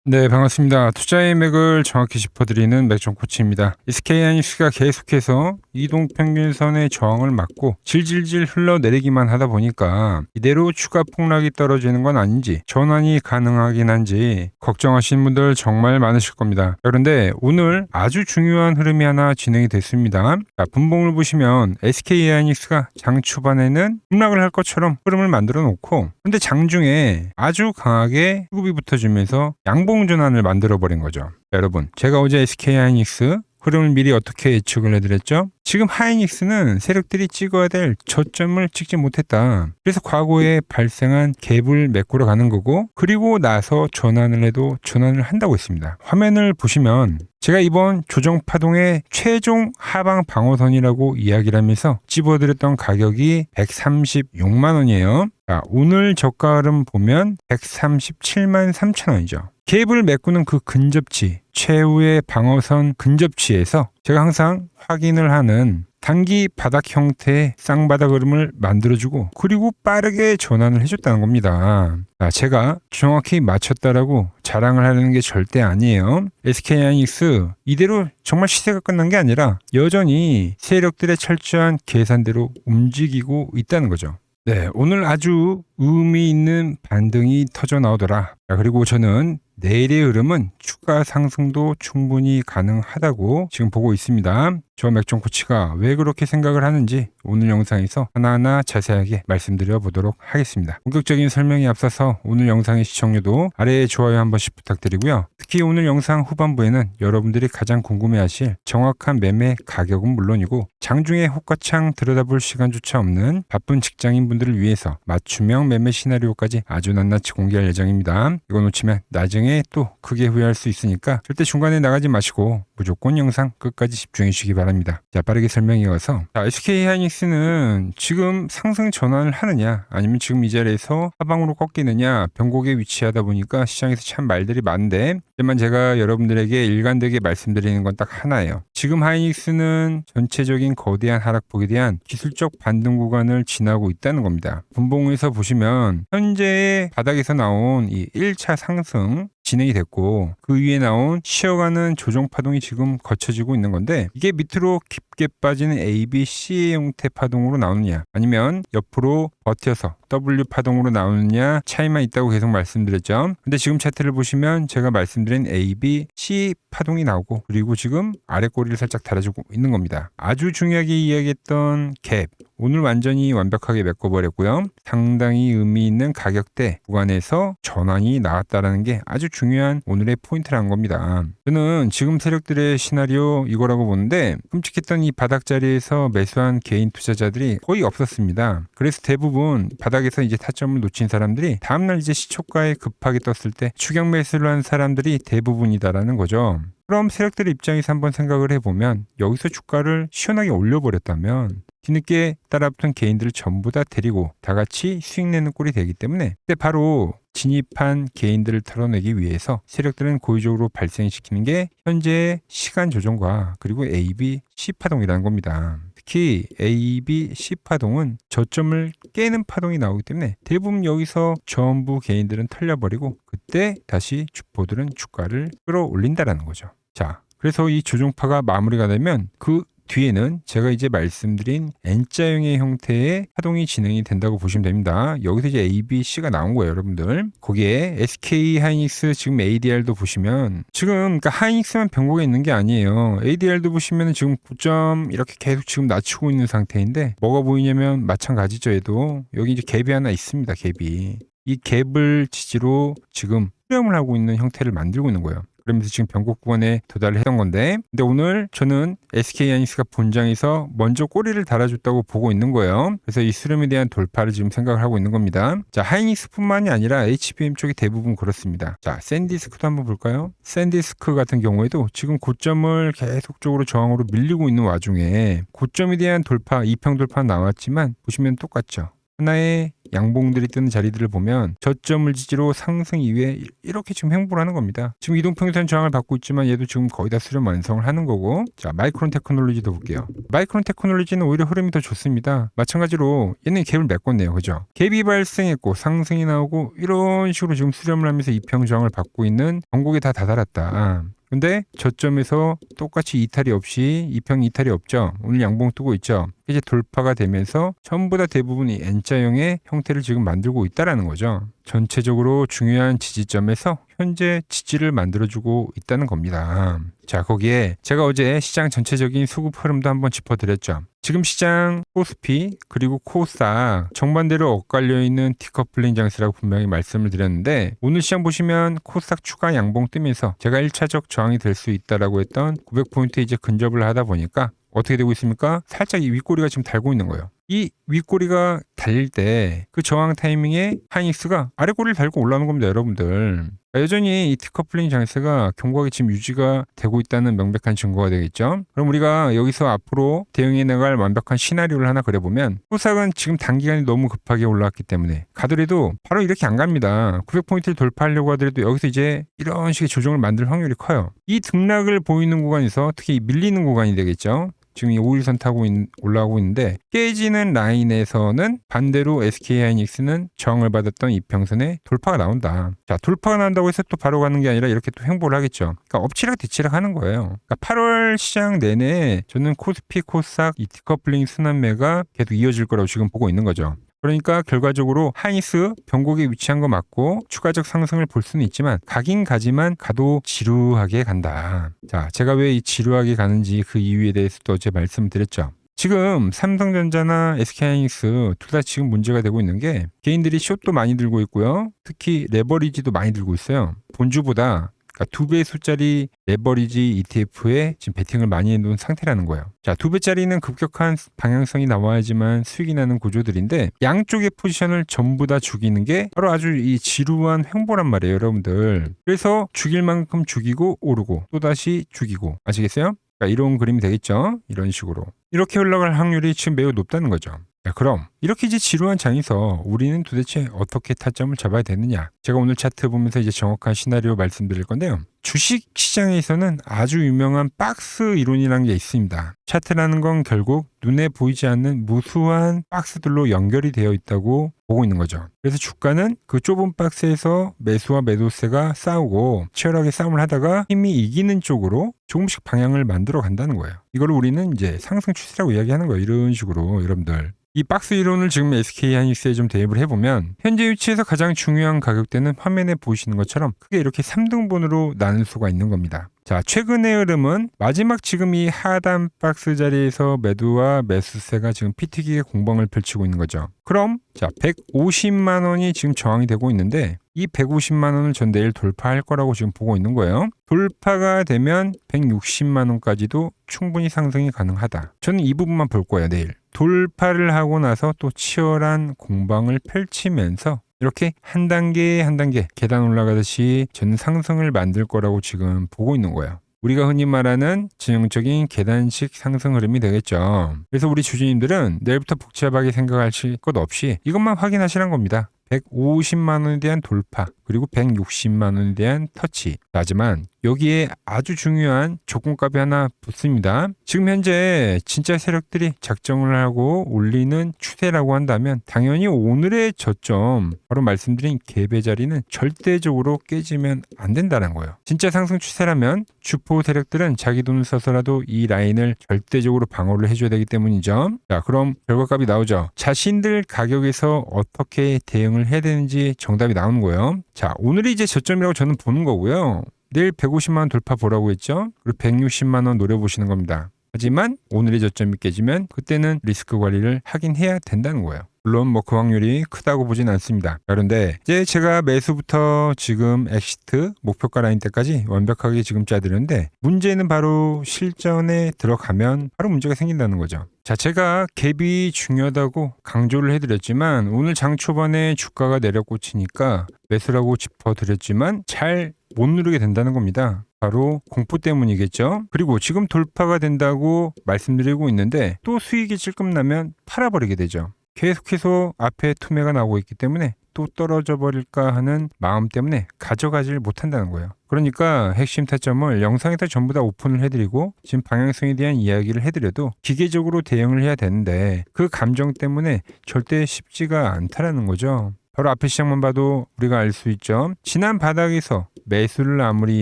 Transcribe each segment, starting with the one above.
네, 반갑습니다. 투자의 맥을 정확히 짚어드리는 맥종 코치입니다. SK하이닉스가 계속해서 이동평균선의 저항을 막고 질질질 흘러내리기만 하다 보니까 이대로 추가 폭락이 떨어지는 건 아닌지, 전환이 가능하긴 한지 걱정하시는 분들 정말 많으실 겁니다. 그런데 오늘 아주 중요한 흐름이 하나 진행이 됐습니다. 자, 분봉을 보시면 SK하이닉스가 장 초반에는 급락을 할 것처럼 흐름을 만들어 놓고, 근데 장중에 아주 강하게 수급이 붙어주면서 양봉 전환을 만들어버린 거죠. 여러분, 제가 어제 SK하이닉스 흐름을 미리 어떻게 예측을 해드렸죠? 지금 하이닉스는 세력들이 찍어야 될 저점을 찍지 못했다. 그래서 과거에 발생한 갭을 메꾸러 가는 거고, 그리고 나서 전환을 해도 전환을 한다고 했습니다. 화면을 보시면 제가 이번 조정 파동의 최종 하방 방어선이라고 이야기를 하면서 집어드렸던 가격이 136만 원이에요. 자, 오늘 저가 흐름 보면 137만 3천 원이죠. 갭을 메꾸는 그 근접치, 최후의 방어선 근접치에서 제가 항상 확인을 하는 단기 바닥 형태의 쌍바닥 흐름을 만들어주고, 그리고 빠르게 전환을 해줬다는 겁니다. 제가 정확히 맞췄다라고 자랑을 하는 게 절대 아니에요. SK하이닉스 이대로 정말 시세가 끝난 게 아니라 여전히 세력들의 철저한 계산대로 움직이고 있다는 거죠. 네, 오늘 아주 의미 있는 반등이 터져 나오더라. 그리고 저는 내일의 흐름은 추가 상승도 충분히 가능하다고 지금 보고 있습니다. 저 맥종 코치가 왜 그렇게 생각을 하는지 오늘 영상에서 하나하나 자세하게 말씀드려 보도록 하겠습니다. 본격적인 설명에 앞서서 오늘 영상의 시청률도 아래에 좋아요 한 번씩 부탁드리고요. 특히 오늘 영상 후반부에는 여러분들이 가장 궁금해하실 정확한 매매 가격은 물론이고, 장중에 호가창 들여다볼 시간조차 없는 바쁜 직장인분들을 위해서 맞춤형 매매 시나리오까지 아주 낱낱이 공개할 예정입니다. 이거 놓치면 나중에 또 크게 후회할 수 있으니까 절대 중간에 나가지 마시고 무조건 영상 끝까지 집중해 주시기 바랍니다. 자, 빠르게 설명해 가서, SK하이닉스는 지금 상승 전환을 하느냐, 아니면 지금 이 자리에서 하방으로 꺾이느냐 변곡에 위치하다 보니까 시장에서 참 말들이 많은데, 하지만 제가 여러분들에게 일관되게 말씀드리는 건 딱 하나예요. 지금 하이닉스는 전체적인 거대한 하락폭에 대한 기술적 반등 구간을 지나고 있다는 겁니다. 분봉에서 보시면 현재의 바닥에서 나온 이 1차 상승 진행이 됐고, 그 위에 나온 쉬어가는 조정 파동이 지금 거쳐지고 있는 건데, 이게 밑으로 깊게 빠지는 A, B, C 형태 파동으로 나오느냐, 아니면 옆으로 버텨서 W 파동으로 나오느냐 차이만 있다고 계속 말씀드렸죠. 근데 지금 차트를 보시면 제가 말씀드린 A, B, C 파동이 나오고, 그리고 지금 아래 꼬리를 살짝 달아주고 있는 겁니다. 아주 중요하게 이야기했던 갭, 오늘 완전히 완벽하게 메꿔버렸고요. 상당히 의미 있는 가격대 구간에서 전환이 나왔다라는 게 아주 중요한 오늘의 포인트라는 겁니다. 저는 지금 세력들의 시나리오 이거라고 보는데, 끔찍했던 이 바닥 자리에서 매수한 개인 투자자들이 거의 없었습니다. 그래서 대부분 바닥에서 이제 타점을 놓친 사람들이 다음날 이제 시초가에 급하게 떴을 때 추격 매수를 한 사람들이 대부분이다라는 거죠. 그럼 세력들의 입장에서 한번 생각을 해보면, 여기서 주가를 시원하게 올려버렸다면 뒤늦게 따라붙은 개인들을 전부 다 데리고 다 같이 수익 내는 꼴이 되기 때문에, 그때 바로 진입한 개인들을 털어내기 위해서 세력들은 고의적으로 발생시키는 게 현재의 시간 조정과 그리고 A, B, C 파동이라는 겁니다. 특히 A, B, C 파동은 저점을 깨는 파동이 나오기 때문에 대부분 여기서 전부 개인들은 털려버리고, 그때 다시 주포들은 주가를 끌어올린다라는 거죠. 자, 그래서 이 조정파가 마무리가 되면 그 뒤에는 제가 이제 말씀드린 N자형의 형태의 파동이 진행이 된다고 보시면 됩니다. 여기서 이제 A, B, C가 나온 거예요, 여러분들. 거기에 SK 하이닉스 지금 ADR도 보시면, 지금 그러니까 하이닉스만 변곡에 있는 게 아니에요. ADR도 보시면 지금 9점 이렇게 계속 지금 낮추고 있는 상태인데, 뭐가 보이냐면 마찬가지죠. 얘도 여기 이제 갭이 하나 있습니다. 갭이, 이 갭을 지지로 지금 수렴을 하고 있는 형태를 만들고 있는 거예요. 그러면서 지금 변곡 구간에 도달을 했던 건데, 근데 오늘 저는 SK하이닉스가 본장에서 먼저 꼬리를 달아줬다고 보고 있는 거예요. 그래서 이 수렴에 대한 돌파를 지금 생각을 하고 있는 겁니다. 자, 하이닉스뿐만이 아니라 HBM 쪽이 대부분 그렇습니다. 자, 샌디스크도 한번 볼까요? 샌디스크 같은 경우에도 지금 고점을 계속적으로 저항으로 밀리고 있는 와중에 고점에 대한 돌파, 이평 돌파 나왔지만 보시면 똑같죠. 하나의 양봉들이 뜨는 자리들을 보면 저점을 지지로 상승 이후에 이렇게 지금 횡보를 하는 겁니다. 지금 이동평균선 저항을 받고 있지만 얘도 지금 거의 다 수렴 완성을 하는 거고, 자 마이크론 테크놀로지도 볼게요. 마이크론 테크놀로지는 오히려 흐름이 더 좋습니다. 마찬가지로 얘는 갭을 메꿨네요. 그죠? 갭이 발생했고 상승이 나오고 이런 식으로 지금 수렴을 하면서 이평 저항을 받고 있는 전국이 다 다다랐다. 근데 저점에서 똑같이 이탈이 없이 이평 이탈이 없죠. 오늘 양봉 뜨고 있죠. 이제 돌파가 되면서 전부 다 대부분이 N자형의 형태를 지금 만들고 있다라는 거죠. 전체적으로 중요한 지지점에서 현재 지지를 만들어주고 있다는 겁니다. 자, 거기에 제가 어제 시장 전체적인 수급 흐름도 한번 짚어드렸죠. 지금 시장 코스피 그리고 코스닥 정반대로 엇갈려 있는 디커플링 장세라고 분명히 말씀을 드렸는데, 오늘 시장 보시면 코스닥 추가 양봉 뜨면서 제가 1차적 저항이 될 수 있다라고 했던 900포인트 이제 근접을 하다 보니까 어떻게 되고 있습니까? 살짝 이 윗꼬리가 지금 달고 있는 거예요. 이 윗꼬리가 달릴 때 그 저항 타이밍에 하이닉스가 아래꼬리를 달고 올라오는 겁니다, 여러분들. 여전히 이 디커플링 장세가 견고하게 지금 유지가 되고 있다는 명백한 증거가 되겠죠. 그럼 우리가 여기서 앞으로 대응해 나갈 완벽한 시나리오를 하나 그려보면, 코스닥은 지금 단기간에 너무 급하게 올라왔기 때문에 가더라도 바로 이렇게 안 갑니다. 900포인트를 돌파하려고 하더라도 여기서 이제 이런 식의 조정을 만들 확률이 커요. 이 등락을 보이는 구간에서 특히 밀리는 구간이 되겠죠. 지금 이 5일선 타고 올라오고 있는데, 깨지는 라인에서는 반대로 SK하이닉스는 저항을 받았던 이평선에 돌파가 나온다. 자, 돌파가 나온다고 해서 또 바로 가는 게 아니라 이렇게 또 횡보를 하겠죠. 그러니까 엎치락 뒤치락 하는 거예요. 그러니까 8월 시장 내내 저는 코스피, 코스닥, 이 디커플링 순환매가 계속 이어질 거라고 지금 보고 있는 거죠. 그러니까 결과적으로 하이닉스 변곡에 위치한 거 맞고 추가적 상승을 볼 수는 있지만 가긴 가지만 가도 지루하게 간다. 자, 제가 왜 이 지루하게 가는지 그 이유에 대해서도 어제 말씀드렸죠. 지금 삼성전자나 SK하이닉스 둘 다 지금 문제가 되고 있는 게, 개인들이 숏도 많이 들고 있고요. 특히 레버리지도 많이 들고 있어요. 본주보다 그러니까 2배수짜리 레버리지 ETF에 지금 베팅을 많이 해놓은 상태라는 거예요. 자, 2배짜리는 급격한 방향성이 나와야지만 수익이 나는 구조들인데, 양쪽의 포지션을 전부 다 죽이는 게 바로 아주 이 지루한 횡보란 말이에요, 여러분들. 그래서 죽일 만큼 죽이고 오르고 또다시 죽이고, 아시겠어요? 그러니까 이런 그림이 되겠죠. 이런 식으로 이렇게 흘러갈 확률이 지금 매우 높다는 거죠. 자, 그럼 이렇게 이제 지루한 장에서 우리는 도대체 어떻게 타점을 잡아야 되느냐? 제가 오늘 차트 보면서 이제 정확한 시나리오 말씀드릴 건데요. 주식 시장에서는 아주 유명한 박스 이론이라는 게 있습니다. 차트라는 건 결국 눈에 보이지 않는 무수한 박스들로 연결이 되어 있다고 보고 있는 거죠. 그래서 주가는 그 좁은 박스에서 매수와 매도세가 싸우고 치열하게 싸움을 하다가 힘이 이기는 쪽으로 조금씩 방향을 만들어 간다는 거예요. 이걸 우리는 이제 상승 추세라고 이야기하는 거예요. 이런 식으로 여러분들. 이 박스 이론을 지금 SK하이닉스에 좀 대입을 해보면, 현재 위치에서 가장 중요한 가격대는 화면에 보이시는 것처럼 크게 이렇게 3등분으로 나눌 수가 있는 겁니다. 자, 최근의 흐름은 마지막 지금 이 하단 박스 자리에서 매도와 매수세가 지금 피튀기의 공방을 펼치고 있는 거죠. 그럼 자, 150만 원이 지금 저항이 되고 있는데, 이 150만 원을 전 내일 돌파할 거라고 지금 보고 있는 거예요. 돌파가 되면 160만 원까지도 충분히 상승이 가능하다. 저는 이 부분만 볼 거예요, 내일. 돌파를 하고 나서 또 치열한 공방을 펼치면서 이렇게 한 단계 한 단계 계단 올라가듯이 저는 상승을 만들 거라고 지금 보고 있는 거예요. 우리가 흔히 말하는 전형적인 계단식 상승 흐름이 되겠죠. 그래서 우리 주주님들은 내일부터 복잡하게 생각하실 것 없이 이것만 확인하시란 겁니다. 150만 원에 대한 돌파, 그리고 160만 원에 대한 터치. 하지만 여기에 아주 중요한 조건값이 하나 붙습니다. 지금 현재 진짜 세력들이 작정을 하고 올리는 추세라고 한다면 당연히 오늘의 저점, 바로 말씀드린 갭의 자리는 절대적으로 깨지면 안 된다는 거예요. 진짜 상승 추세라면 주포 세력들은 자기 돈을 써서라도 이 라인을 절대적으로 방어를 해줘야 되기 때문이죠. 자, 그럼 결과값이 나오죠. 자신들 가격에서 어떻게 대응을 해야 되는지 정답이 나오는 거예요. 자, 오늘이 이제 저점이라고 저는 보는 거고요. 내일 150만 원 돌파 보라고 했죠. 그리고 160만 원 노려보시는 겁니다. 하지만 오늘의 저점이 깨지면 그때는 리스크 관리를 하긴 해야 된다는 거예요. 물론 그 확률이 크다고 보진 않습니다. 그런데 이제 제가 매수부터 지금 엑시트 목표가 라인 때까지 완벽하게 지금 짜드렸는데, 문제는 바로 실전에 들어가면 바로 문제가 생긴다는 거죠. 자, 제가 갭이 중요하다고 강조를 해드렸지만 오늘 장 초반에 주가가 내려꽂히니까 매수라고 짚어드렸지만 잘 못 누르게 된다는 겁니다. 바로 공포 때문이겠죠. 그리고 지금 돌파가 된다고 말씀드리고 있는데 또 수익이 찔끔 나면 팔아버리게 되죠. 계속해서 앞에 투매가 나오고 있기 때문에 또 떨어져 버릴까 하는 마음 때문에 가져가질 못한다는 거예요. 그러니까 핵심 타점을 영상에다 전부 다 오픈을 해드리고 지금 방향성에 대한 이야기를 해드려도 기계적으로 대응을 해야 되는데 그 감정 때문에 절대 쉽지가 않다라는 거죠. 바로 앞에 시장만 봐도 우리가 알 수 있죠. 지난 바닥에서 매수를 아무리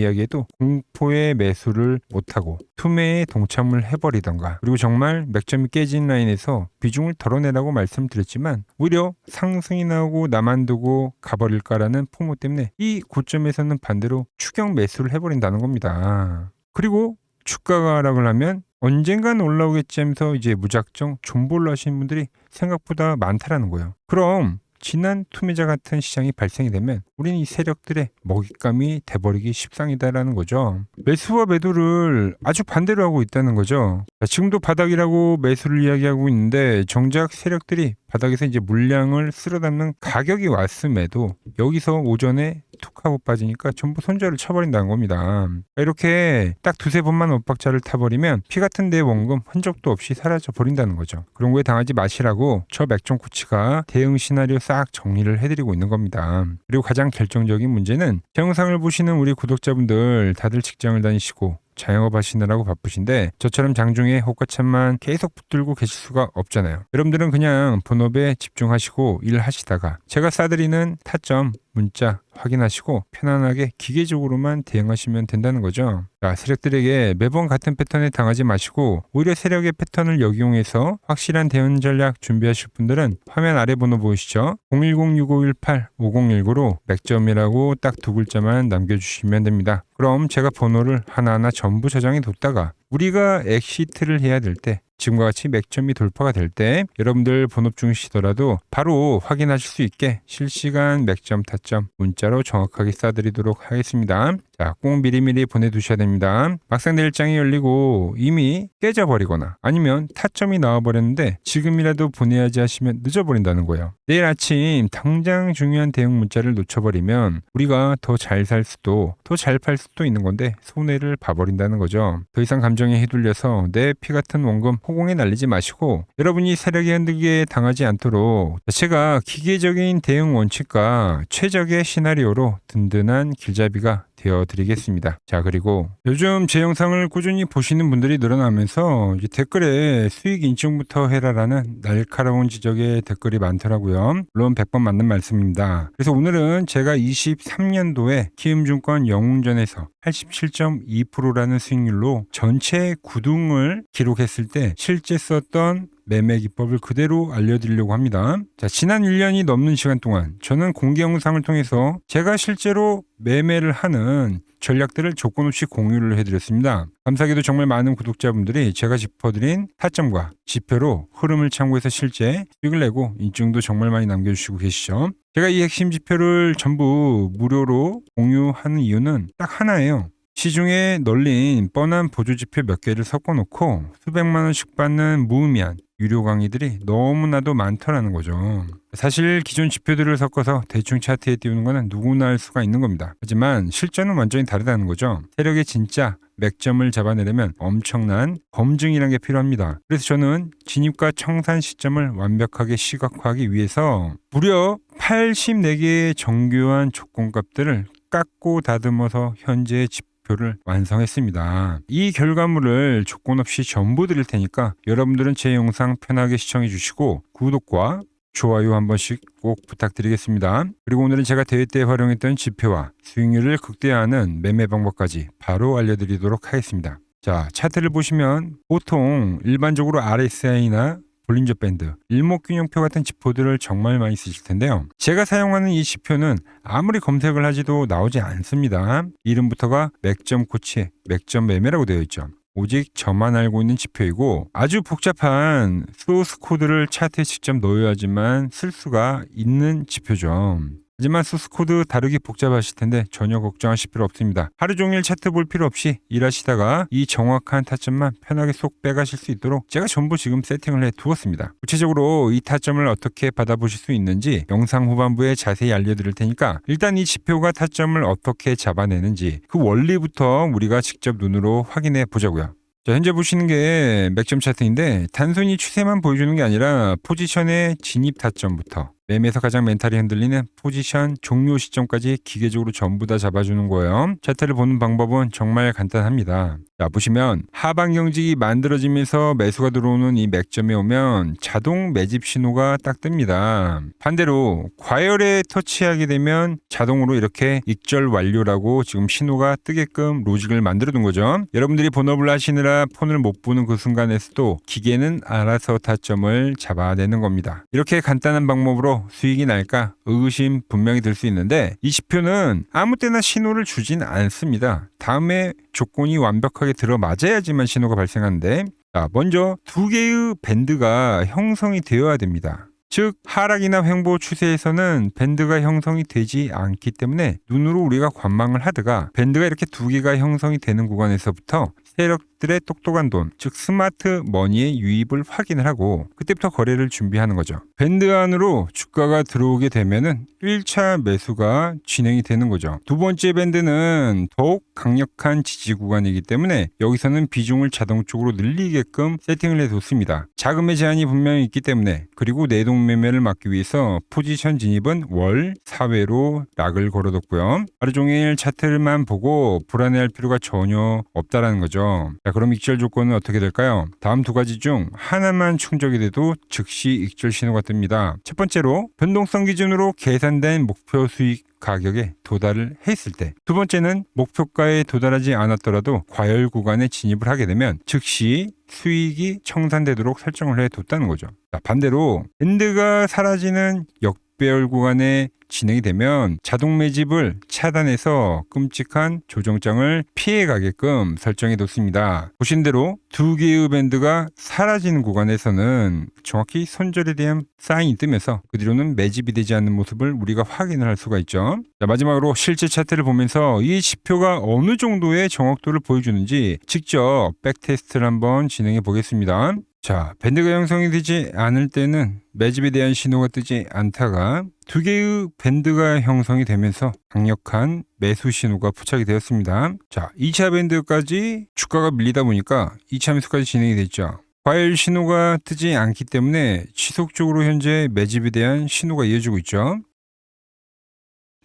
이야기해도 공포의 매수를 못하고 투매에 동참을 해버리던가, 그리고 정말 맥점이 깨진 라인에서 비중을 덜어내라고 말씀드렸지만 오히려 상승이 나오고 나만 두고 가버릴까라는 포모 때문에 이 고점에서는 반대로 추격 매수를 해버린다는 겁니다. 그리고 주가가 하락을 하면 언젠간 올라오겠지 하면서 이제 무작정 존버를 하시는 분들이 생각보다 많다라는 거예요. 그럼 지난 투매자 같은 시장이 발생이 되면 우리는 이 세력들의 먹잇감이 돼버리기 십상이다라는 거죠. 매수와 매도를 아주 반대로 하고 있다는 거죠. 지금도 바닥이라고 매수를 이야기하고 있는데 정작 세력들이 바닥에서 이제 물량을 쓸어 담는 가격이 왔음에도 여기서 오전에 툭 하고 빠지니까 전부 손절을 쳐버린다는 겁니다. 이렇게 딱 두세 번만 엇박자를 타버리면 피 같은 내 원금 흔적도 없이 사라져 버린다는 거죠. 그런 거에 당하지 마시라고 저 맥종 코치가 대응 시나리오 싹 정리를 해드리고 있는 겁니다. 그리고 가장 결정적인 문제는 제 영상을 보시는 우리 구독자분들 다들 직장을 다니시고 자영업 하시느라고 바쁘신데 저처럼 장중에 호가창만 계속 붙들고 계실 수가 없잖아요. 여러분들은 그냥 본업에 집중하시고 일하시다가 제가 쏴드리는 타점 문자 확인하시고 편안하게 기계적으로만 대응하시면 된다는 거죠. 자, 세력들에게 매번 같은 패턴에 당하지 마시고 오히려 세력의 패턴을 역이용해서 확실한 대응 전략 준비하실 분들은 화면 아래 번호 보이시죠? 010-6518-5019로 맥점이라고 딱 두 글자만 남겨주시면 됩니다. 그럼 제가 번호를 하나하나 전부 저장해 뒀다가 우리가 엑시트를 해야 될 때, 지금과 같이 맥점이 돌파가 될 때 여러분들 본업 중이시더라도 바로 확인하실 수 있게 실시간 맥점 타점 문자로 정확하게 쏴드리도록 하겠습니다. 자, 꼭 미리미리 보내두셔야 됩니다. 막상 내일장이 열리고 이미 깨져버리거나 아니면 타점이 나와버렸는데 지금이라도 보내야지 하시면 늦어버린다는 거예요. 내일 아침 당장 중요한 대응 문자를 놓쳐버리면 우리가 더 잘 살 수도 더 잘 팔 수도 있는 건데 손해를 봐버린다는 거죠. 더 이상 감정에 휘둘려서 내 피 같은 원금 호공에 날리지 마시고 여러분이 세력에 흔들리게 당하지 않도록 제가 기계적인 대응 원칙과 최적의 시나리오로 든든한 길잡이가 되어드리겠습니다. 자, 그리고 요즘 제 영상을 꾸준히 보시는 분들이 늘어나면서 이제 댓글에 수익 인증부터 해라라는 날카로운 지적의 댓글이 많더라고요. 물론 100번 맞는 말씀입니다. 그래서 오늘은 제가 23년도에 키움증권 영웅전에서 87.2%라는 수익률로 전체 9등을 기록했을 때 실제 썼던 매매 기법을 그대로 알려드리려고 합니다. 자, 지난 1년이 넘는 시간 동안 저는 공개 영상을 통해서 제가 실제로 매매를 하는 전략들을 조건 없이 공유를 해드렸습니다. 감사하게도 정말 많은 구독자분들이 제가 짚어드린 타점과 지표로 흐름을 참고해서 실제 수익을 내고 인증도 정말 많이 남겨주시고 계시죠. 제가 이 핵심 지표를 전부 무료로 공유하는 이유는 딱 하나예요. 시중에 널린 뻔한 보조지표 몇 개를 섞어놓고 수백만 원씩 받는 무의미한 유료 강의들이 너무나도 많더라는 거죠. 사실 기존 지표들을 섞어서 대충 차트에 띄우는 것은 누구나 할 수가 있는 겁니다. 하지만 실전은 완전히 다르다는 거죠. 세력의 진짜 맥점을 잡아내려면 엄청난 검증이라는 게 필요합니다. 그래서 저는 진입과 청산 시점을 완벽하게 시각화하기 위해서 무려 84개의 정교한 조건값들을 깎고 다듬어서 현재의 지표를 완성했습니다. 이 결과물을 조건 없이 전부 드릴 테니까 여러분들은 제 영상 편하게 시청해 주시고 구독과 좋아요 한 번씩 꼭 부탁드리겠습니다. 그리고 오늘은 제가 대회 때 활용했던 지표와 수익률을 극대화하는 매매 방법까지 바로 알려드리도록 하겠습니다. 자, 차트를 보시면 보통 일반적으로 RSI나 볼린저 밴드, 일목균형표 같은 지표들을 정말 많이 쓰실 텐데요. 제가 사용하는 이 지표는 아무리 검색을 하지도 나오지 않습니다. 이름부터가 맥점 코치의 맥점 매매라고 되어 있죠. 오직 저만 알고 있는 지표이고 아주 복잡한 소스 코드를 차트에 직접 넣어야지만 쓸 수가 있는 지표죠. 하지만 소스 코드 다루기 복잡하실 텐데 전혀 걱정하실 필요 없습니다. 하루 종일 차트 볼 필요 없이 일하시다가 이 정확한 타점만 편하게 쏙 빼가실 수 있도록 제가 전부 지금 세팅을 해 두었습니다. 구체적으로 이 타점을 어떻게 받아보실 수 있는지 영상 후반부에 자세히 알려드릴 테니까 일단 이 지표가 타점을 어떻게 잡아내는지 그 원리부터 우리가 직접 눈으로 확인해 보자고요. 자, 현재 보시는 게 맥점 차트인데 단순히 추세만 보여주는 게 아니라 포지션의 진입 타점부터 매매에서 가장 멘탈이 흔들리는 포지션 종료 시점까지 기계적으로 전부 다 잡아주는 거예요. 차트를 보는 방법은 정말 간단합니다. 자, 보시면 하방 경직이 만들어지면서 매수가 들어오는 이 맥점에 오면 자동 매집 신호가 딱 뜹니다. 반대로 과열에 터치하게 되면 자동으로 이렇게 익절 완료라고 지금 신호가 뜨게끔 로직을 만들어 둔 거죠. 여러분들이 본업을 하시느라 폰을 못 보는 그 순간에서도 기계는 알아서 타점을 잡아내는 겁니다. 이렇게 간단한 방법으로 수익이 날까 의구심 분명히 들 수 있는데 이 지표는 아무 때나 신호를 주진 않습니다. 다음에 조건이 완벽하게 들어맞아야지만 신호가 발생하는데, 자, 먼저 두 개의 밴드가 형성이 되어야 됩니다. 즉 하락이나 횡보 추세에서는 밴드가 형성이 되지 않기 때문에 눈으로 우리가 관망을 하다가 밴드가 이렇게 두 개가 형성이 되는 구간에서부터 세력들의 똑똑한 돈, 즉 스마트 머니의 유입을 확인을 하고 그때부터 거래를 준비하는 거죠. 밴드 안으로 주가가 들어오게 되면은 1차 매수가 진행이 되는 거죠. 두 번째 밴드는 더욱 강력한 지지 구간이기 때문에 여기서는 비중을 자동적으로 늘리게끔 세팅을 해뒀습니다. 자금의 제한이 분명히 있기 때문에, 그리고 내동 매매를 막기 위해서 포지션 진입은 월 4회로 락을 걸어뒀고요. 하루 종일 차트를만 보고 불안해할 필요가 전혀 없다라는 거죠. 자, 그럼 익절 조건은 어떻게 될까요? 다음 두 가지 중 하나만 충족이 돼도 즉시 익절 신호가 뜹니다. 첫 번째로 변동성 기준으로 계산된 목표 수익 가격에 도달을 했을 때, 두 번째는 목표가에 도달하지 않았더라도 과열 구간에 진입을 하게 되면 즉시 수익이 청산되도록 설정을 해뒀다는 거죠. 자, 반대로 밴드가 사라지는 역배열 구간에 진행이 되면 자동 매집을 차단해서 끔찍한 조정장을 피해가게끔 설정해뒀습니다. 보신 대로 두 개의 밴드가 사라지는 구간에서는 정확히 손절에 대한 사인이 뜨면서 그 뒤로는 매집이 되지 않는 모습을 우리가 확인을 할 수가 있죠. 자, 마지막으로 실제 차트를 보면서 이 지표가 어느 정도의 정확도를 보여주는지 직접 백테스트를 한번 진행해 보겠습니다. 자, 밴드가 형성이 되지 않을 때는 매집에 대한 신호가 뜨지 않다가 두 개의 밴드가 형성이 되면서 강력한 매수 신호가 포착이 되었습니다. 자, 2차 밴드까지 주가가 밀리다 보니까 2차 매수까지 진행이 됐죠. 과열 신호가 뜨지 않기 때문에 지속적으로 현재 매집에 대한 신호가 이어지고 있죠.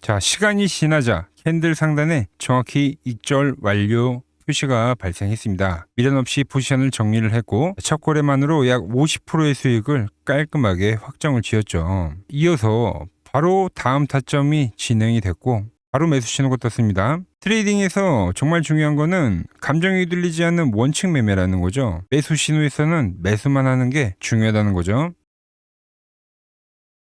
자, 시간이 지나자 캔들 상단에 정확히 익절 완료 표시가 발생했습니다. 미련 없이 포지션을 정리를 했고 첫 거래만으로 약 50%의 수익을 깔끔하게 확정을 지었죠. 이어서 바로 다음 타점이 진행이 됐고 바로 매수 신호가 떴습니다. 트레이딩에서 정말 중요한 거는 감정이 흔들리지 않는 원칙 매매라는 거죠. 매수 신호에서는 매수만 하는 게 중요하다는 거죠.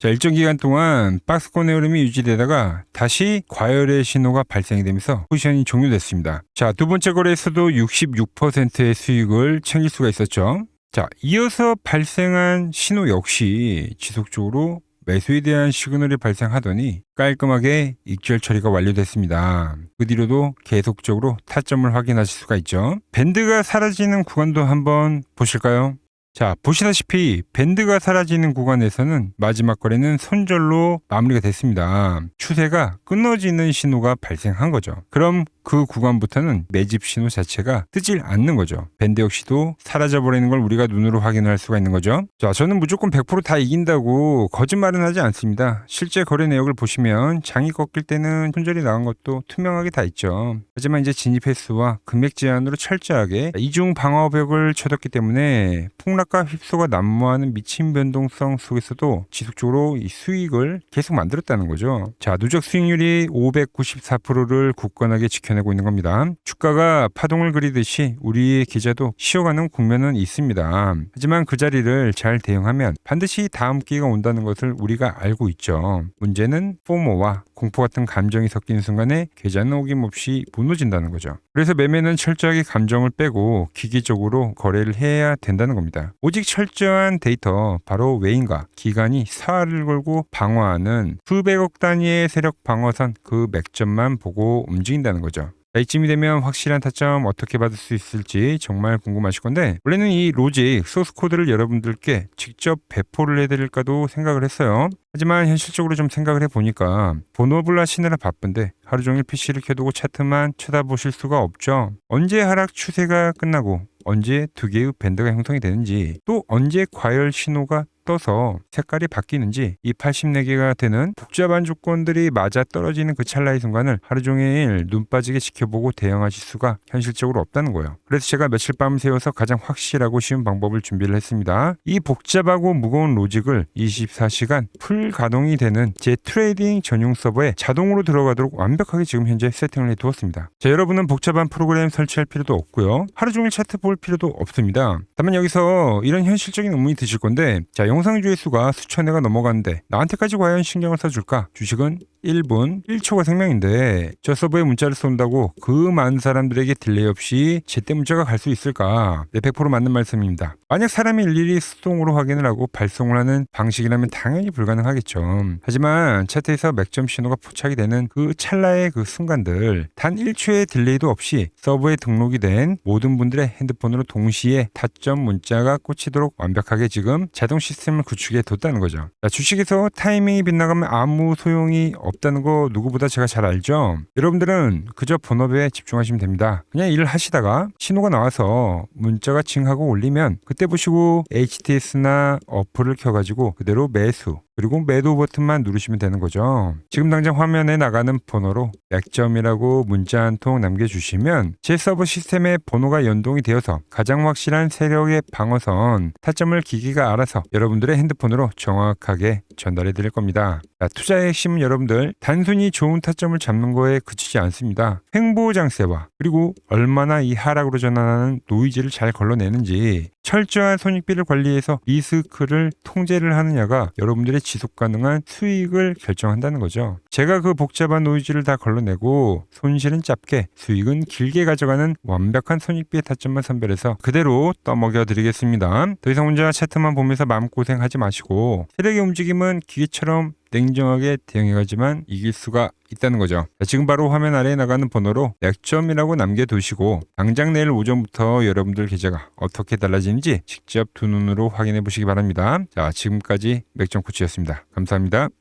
자, 일정 기간 동안 박스권의 흐름이 유지되다가 다시 과열의 신호가 발생이 되면서 포지션이 종료됐습니다. 자, 두 번째 거래에서도 66%의 수익을 챙길 수가 있었죠. 자, 이어서 발생한 신호 역시 지속적으로 매수에 대한 시그널이 발생하더니 깔끔하게 익절 처리가 완료됐습니다. 그 뒤로도 계속적으로 타점을 확인하실 수가 있죠. 밴드가 사라지는 구간도 한번 보실까요? 자, 보시다시피 밴드가 사라지는 구간에서는 마지막 거래는 손절로 마무리가 됐습니다. 추세가 끊어지는 신호가 발생한 거죠. 그럼 그 구간부터는 매집 신호 자체가 뜨질 않는 거죠. 밴드 역시도 사라져버리는 걸 우리가 눈으로 확인할 수가 있는 거죠. 자, 저는 무조건 100% 다 이긴다고 거짓말은 하지 않습니다. 실제 거래 내역을 보시면 장이 꺾일 때는 손절이 나간 것도 투명하게 다 있죠. 하지만 이제 진입 횟수와 금액 제한으로 철저하게 이중 방어벽을 쳐뒀기 때문에 폭락과 휩소가 난무하는 미친 변동성 속에서도 지속적으로 이 수익을 계속 만들었다는 거죠. 자, 누적 수익률이 594%를 굳건하게 지켜내고 있는 겁니다. 주가가 파동을 그리듯이 우리의 계좌도 쉬어가는 국면은 있습니다. 하지만 그 자리를 잘 대응하면 반드시 다음 기회가 온다는 것을 우리가 알고 있죠. 문제는 포모와 공포 같은 감정이 섞이는 순간에 계좌는 어김없이 무너진다는 거죠. 그래서 매매는 철저하게 감정을 빼고 기계적으로 거래를 해야 된다는 겁니다. 오직 철저한 데이터, 바로 외인과 기관이 사활을 걸고 방어하는 수백억 단위의 세력 방어선 그 맥점만 보고 움직인다는 거죠. 이쯤이 되면 확실한 타점 어떻게 받을 수 있을지 정말 궁금하실 건데, 원래는 이 로직 소스 코드를 여러분들께 직접 배포를 해드릴까도 생각을 했어요. 하지만 현실적으로 좀 생각을 해보니까 본업을 하시느라 바쁜데 하루 종일 PC를 켜두고 차트만 쳐다보실 수가 없죠. 언제 하락 추세가 끝나고 언제 두 개의 밴드가 형성이 되는지, 또 언제 과열 신호가 떠서 색깔이 바뀌는지, 이 84개가 되는 복잡한 조건들이 맞아 떨어지는 그 찰나의 순간을 하루 종일 눈 빠지게 지켜보고 대응하실 수가 현실적으로 없다는 거예요. 그래서 제가 며칠 밤 새워서 가장 확실하고 쉬운 방법을 준비를 했습니다. 이 복잡하고 무거운 로직을 24시간 풀 가동이 되는 제 트레이딩 전용 서버에 자동으로 들어가도록 완벽하게 지금 현재 세팅을 해두었습니다. 자, 여러분은 복잡한 프로그램 설치할 필요도 없고요. 하루 종일 차트 볼 필요도 없습니다. 다만 여기서 이런 현실적인 의문이 드실 건데, 자, 영상 조회수가 수천 회가 넘어가는데 나한테까지 과연 신경을 써줄까? 주식은 1분 1초가 생명인데 저 서버에 문자를 쏜다고 그 많은 사람들에게 딜레이 없이 제때 문자가 갈 수 있을까? 네, 100% 맞는 말씀입니다. 만약 사람이 일일이 수동으로 확인을 하고 발송을 하는 방식이라면 당연히 불가능하겠죠. 하지만 차트에서 맥점 신호가 포착이 되는 그 찰나의 그 순간들, 단 1초의 딜레이도 없이 서버에 등록이 된 모든 분들의 핸드폰으로 동시에 타점 문자가 꽂히도록 완벽하게 지금 자동 시스템을 구축해 뒀다는 거죠. 자, 주식에서 타이밍이 빗나가면 아무 소용이 없다는 거 누구보다 제가 잘 알죠. 여러분들은 그저 본업에 집중하시면 됩니다. 그냥 일을 하시다가 신호가 나와서 문자가 징하고 올리면 그때 보시고 HTS나 어플을 켜가지고 그대로 매수 그리고 매도 버튼만 누르시면 되는 거죠. 지금 당장 화면에 나가는 번호로 맥점이라고 문자 한 통 남겨주시면 제 서버 시스템에 번호가 연동이 되어서 가장 확실한 세력의 방어선 타점을 기기가 알아서 여러분들의 핸드폰으로 정확하게 전달해 드릴 겁니다. 자, 투자의 핵심은 여러분들 단순히 좋은 타점을 잡는 거에 그치지 않습니다. 횡보장세와 그리고 얼마나 이 하락으로 전환하는 노이즈를 잘 걸러내는지 철저한 손익비를 관리해서 리스크를 통제를 하느냐가 여러분들의 지속 가능한 수익을 결정한다는 거죠. 제가 그 복잡한 노이즈를 다 걸러내고 손실은 짧게 수익은 길게 가져가는 완벽한 손익비의 타점만 선별해서 그대로 떠먹여 드리겠습니다. 더 이상 혼자 차트만 보면서 마음고생하지 마시고 세력의 움직임은 기계처럼 냉정하게 대응해가지만 이길 수가 있다는 거죠. 자, 지금 바로 화면 아래에 나가는 번호로 맥점이라고 남겨두시고 당장 내일 오전부터 여러분들 계좌가 어떻게 달라지는지 직접 두 눈으로 확인해 보시기 바랍니다. 자, 지금까지 맥점 코치였습니다. 감사합니다.